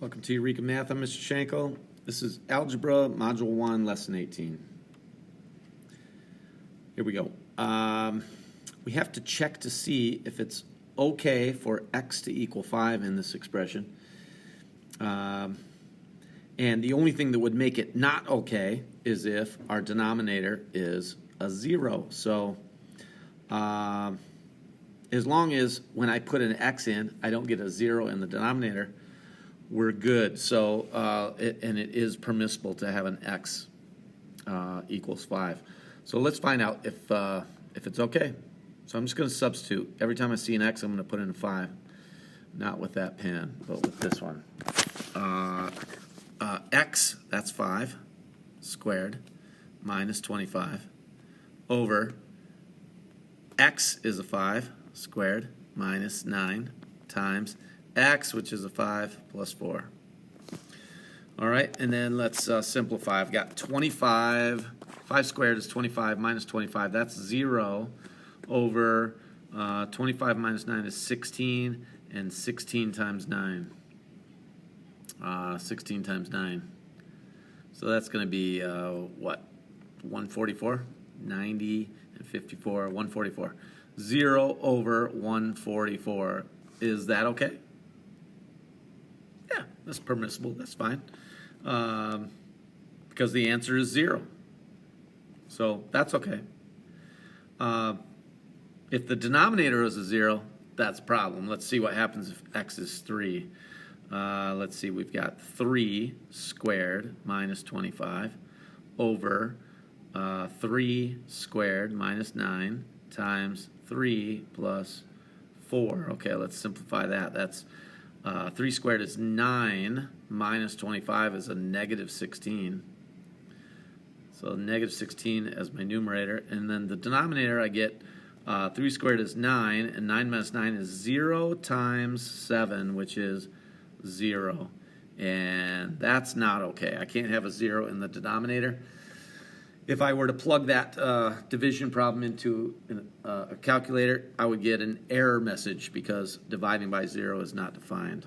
Welcome to Eureka Math. I'm Mr. Schenkel. This is Algebra, Module 1, Lesson 18. Here we go. We have to check to see if it's okay for x to equal 5 in this expression. And the only thing that would make it not okay is if our denominator is a 0. So as long as when I put an x in, I don't get a 0 in the denominator, we're good. So, and it is permissible to have an x equals 5. So let's find out if it's okay. So I'm just going to substitute. Every time I see an x, I'm going to put in a 5. Not with that pen, but with this one. X, that's 5, squared, minus 25, over x is a 5, squared, minus 9, times x, which is a 5, plus 4. All right, and then let's simplify. I've got 25. 5 squared is 25 minus 25. That's 0 over 25 minus 9 is 16, and 16 times 9. 16 times 9. So that's going to be, what, 144? 90 and 54, 144. 0 over 144. Is that okay? Yeah, that's permissible. That's fine. Because the answer is 0. So that's okay. If the denominator is a 0, that's a problem. Let's see what happens if x is 3. Let's see, we've got 3 squared minus 25 over 3 squared minus 9 times 3 plus 4. Okay, let's simplify that. That's 3 squared is 9 minus 25 is a negative 16. So negative 16 as my numerator. And then the denominator, I get 3 squared is 9, and 9 minus 9 is 0 times 7, which is 0. And that's not okay. I can't have a 0 in the denominator. If I were to plug that division problem into a calculator, I would get an error message because dividing by 0 is not defined.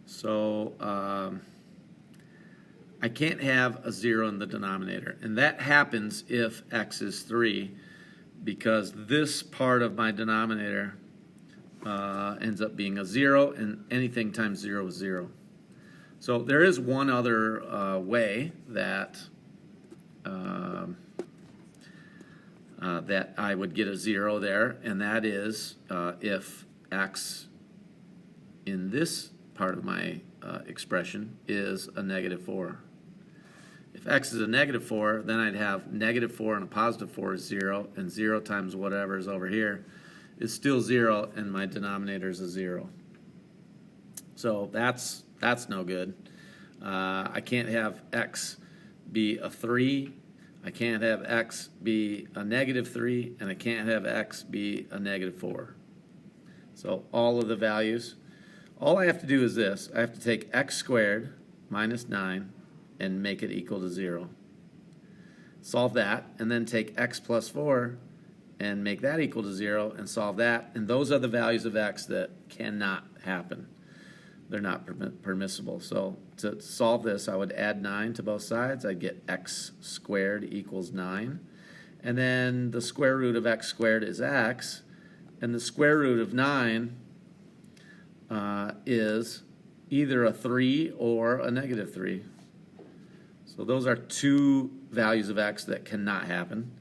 So I can't have a 0 in the denominator. And that happens if x is 3, because this part of my denominator ends up being a 0, and anything times 0 is 0. So there is one other way that that I would get a 0 there, and that is if x in this part of my expression is a negative 4. If x is a negative 4, then I'd have negative 4 and a positive 4 is 0, and 0 times whatever is over here is still 0, and my denominator is a 0. So that's no good. I can't have x be a 3. I can't have x be a negative 3, and I can't have x be a negative 4. So all of the values, all I have to do is this. I have to take x squared minus 9 and make it equal to 0. Solve that, and then take x plus 4 and make that equal to 0, and solve that. And those are the values of x that cannot happen. They're not permissible. So to solve this, I would add 9 to both sides. I'd get x squared equals 9. And then the square root of x squared is x. And the square root of 9 is either a 3 or a negative 3. So those are two values of x that cannot happen.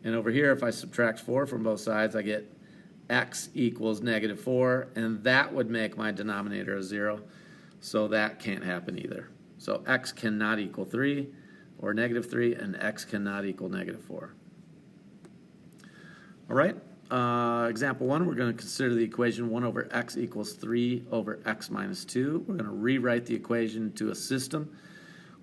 And over here, if I subtract 4 from both sides, I get x equals negative 4, and that would make my denominator a 0, so that can't happen either. So x cannot equal 3 or negative 3, and x cannot equal negative 4. All right, example 1, we're going to consider the equation 1 over x equals 3 over x minus 2. We're going to rewrite the equation to a system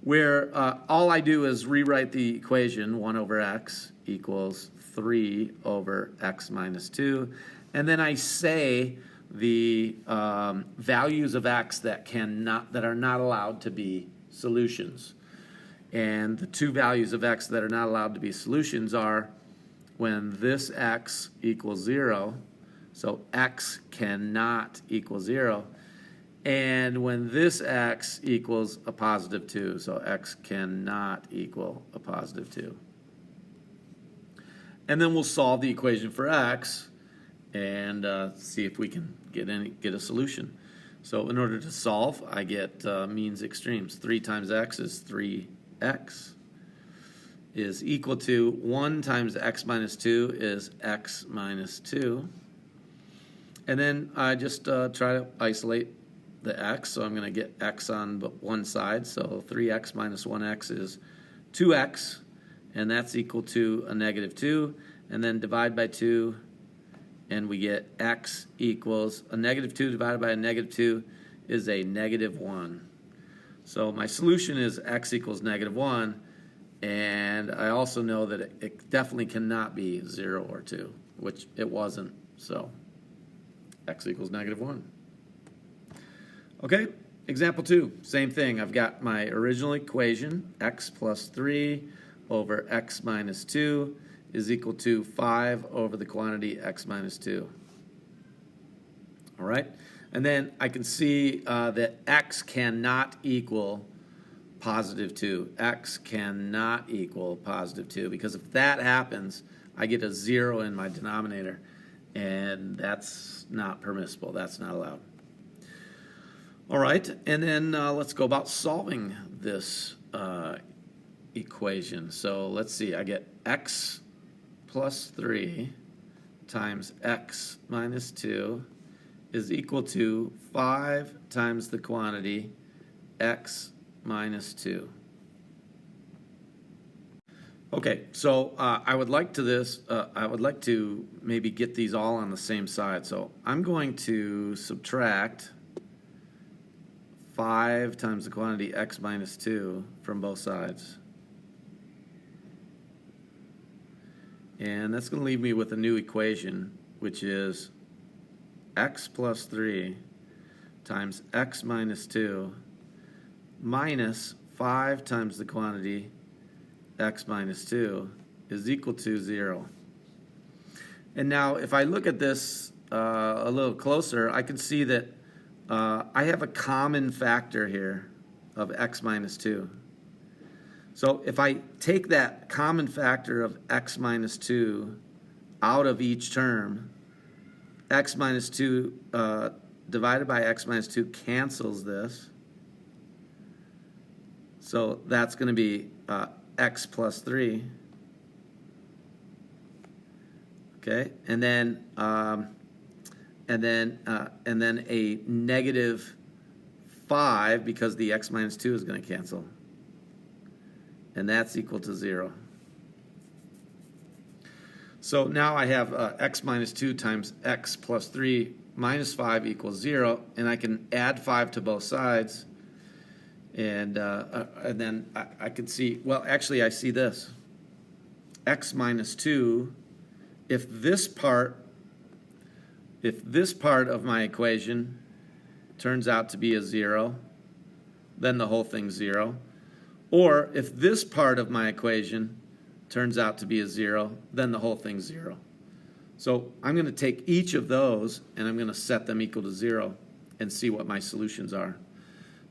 where all I do is rewrite the equation 1 over x equals 3 over x minus 2, and then I say the values of x that are not allowed to be solutions. And the two values of x that are not allowed to be solutions are when this x equals 0, so x cannot equal 0, and when this x equals a positive 2. So x cannot equal a positive 2. And then we'll solve the equation for x and see if we can get a solution. So in order to solve, I get means extremes. 3 times x is 3x is equal to 1 times x minus 2 is x minus 2. And then I just try to isolate the x. So I'm going to get x on one side. So 3x minus 1x is 2x. And that's equal to a negative 2. And then divide by 2. And we get x equals a negative 2 divided by a negative 2 is a negative 1. So my solution is x equals negative 1. And I also know that it definitely cannot be 0 or 2, which it wasn't. So x equals negative 1. Okay, example 2, same thing. I've got my original equation, x plus 3 over x minus 2 is equal to 5 over the quantity x minus 2. All right, and then I can see that x cannot equal positive 2. X cannot equal positive 2, because if that happens, I get a 0 in my denominator, and that's not permissible. That's not allowed. All right, and then let's go about solving this equation. So let's see, I get x plus 3 times x minus 2 is equal to 5 times the quantity x minus 2. Okay, so I would like to maybe get these all on the same side. So I'm going to subtract 5 times the quantity x minus 2 from both sides. And that's going to leave me with a new equation, which is x plus 3 times x minus 2 minus 5 times the quantity x minus 2 is equal to 0. And now if I look at this a little closer, I can see that I have a common factor here of x minus 2. So if I take that common factor of x minus 2 out of each term, x minus 2 divided by x minus 2 cancels this. So that's going to be x plus 3. Okay, and then a negative 5, because the x minus 2 is going to cancel. And that's equal to 0. So now I have x minus 2 times x plus 3 minus 5 equals 0, and I can add 5 to both sides. And then I can see, well, actually I see this. X minus 2, if this part of my equation turns out to be a 0, then the whole thing's 0. Or if this part of my equation turns out to be a 0, then the whole thing's 0. So I'm going to take each of those and I'm going to set them equal to 0 and see what my solutions are.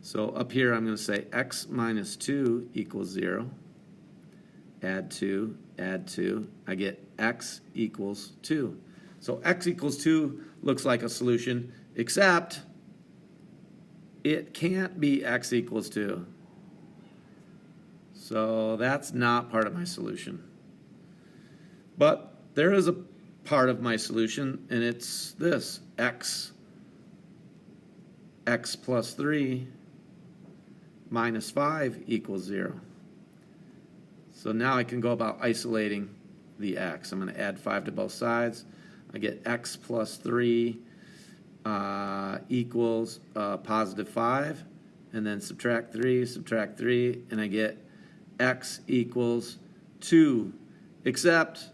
So up here I'm going to say x minus 2 equals 0. Add 2, add 2. I get x equals 2. So x equals 2 looks like a solution, except it can't be x equals 2. So that's not part of my solution. But there is a part of my solution, and it's this, x plus 3 minus 5 equals 0. So now I can go about isolating the x. I'm going to add 5 to both sides. I get x plus 3 equals positive 5, and then subtract 3, and I get x equals 2, except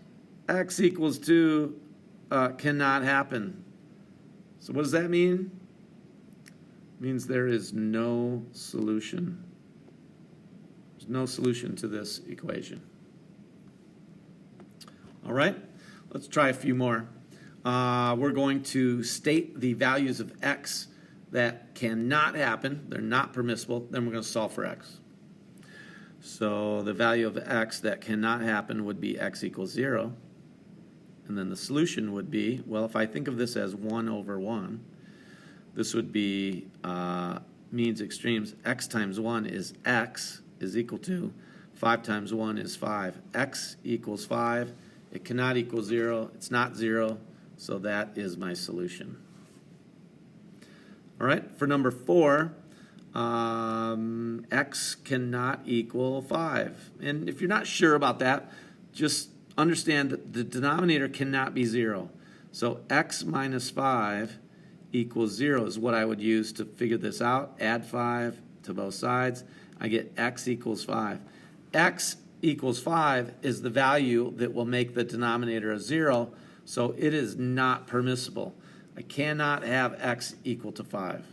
x equals 2 cannot happen. So what does that mean? It means there is no solution. There's no solution to this equation. All right, let's try a few more. We're going to state the values of x that cannot happen, they're not permissible, then we're going to solve for x. So the value of x that cannot happen would be x equals 0. And then the solution would be, well, if I think of this as 1 over 1, this would be means extremes. X times 1 is x is equal to 5 times 1 is 5. X equals 5. It cannot equal 0. It's not 0. So that is my solution. All right, for number 4, x cannot equal 5. And if you're not sure about that, just understand that the denominator cannot be 0. So x minus 5 equals 0 is what I would use to figure this out. Add 5 to both sides. I get x equals 5. X equals 5 is the value that will make the denominator a 0, so it is not permissible. I cannot have x equal to 5.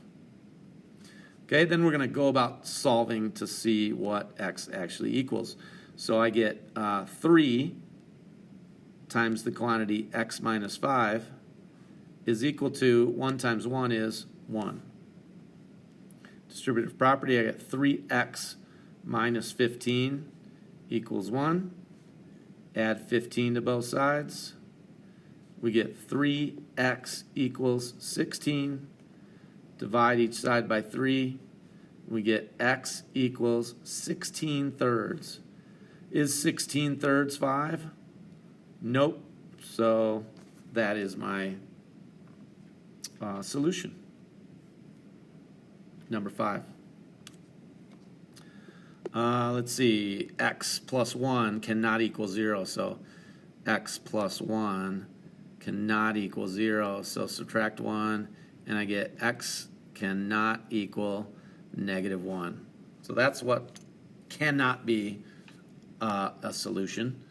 Okay, then we're going to go about solving to see what x actually equals. So I get 3 times the quantity x minus 5 is equal to 1 times 1 is 1. Distributive property, I get 3x minus 15 equals 1. Add 15 to both sides. We get 3x equals 16. Divide each side by 3. We get x equals 16 thirds. Is 16 thirds 5? Nope. So that is my solution. Number 5. Let's see. X plus 1 cannot equal 0. So x plus 1 cannot equal 0. So subtract 1, and I get x cannot equal negative 1. So that's what cannot be a solution.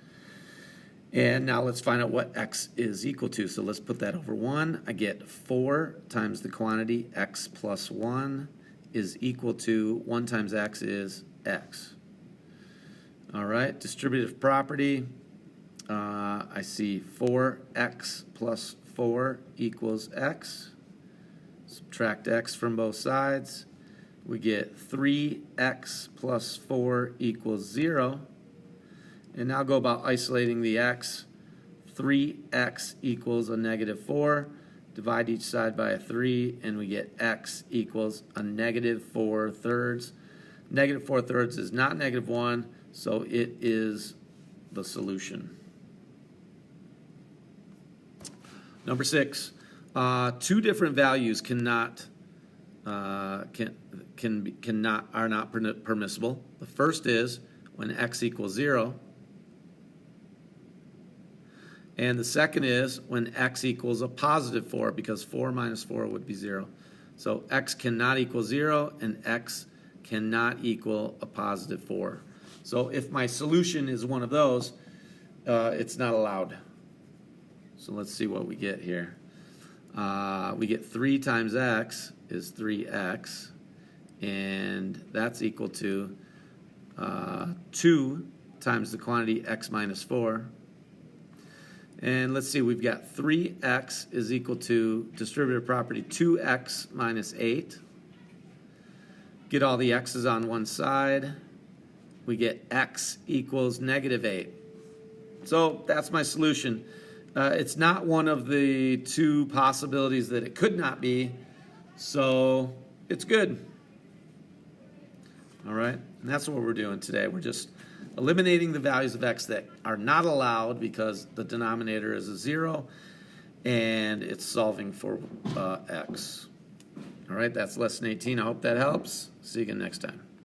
And now let's find out what x is equal to. So let's put that over 1. I get 4 times the quantity x plus 1 is equal to 1 times x is x. All right, distributive property. I see 4x plus 4 equals x. Subtract x from both sides. We get 3x plus 4 equals 0. And now go about isolating the x. 3x equals a negative 4. Divide each side by a 3, and we get x equals a negative 4 thirds. Negative 4 thirds is not negative 1, so it is the solution. Number 6, 2 different values are not permissible. The first is when x equals 0. And the second is when x equals a positive 4, because 4 minus 4 would be 0. So x cannot equal 0, and x cannot equal a positive 4. So if my solution is one of those, it's not allowed. So let's see what we get here. We get 3 times x is 3x, and that's equal to 2 times the quantity x minus 4. And let's see, we've got 3x is equal to distributive property 2x minus 8. Get all the x's on one side. We get x equals negative 8. So that's my solution. It's not one of the 2 possibilities that it could not be, so it's good. All right, and that's what we're doing today. We're just eliminating the values of x that are not allowed because the denominator is a 0, and it's solving for x. All right, that's lesson 18. I hope that helps. See you again next time.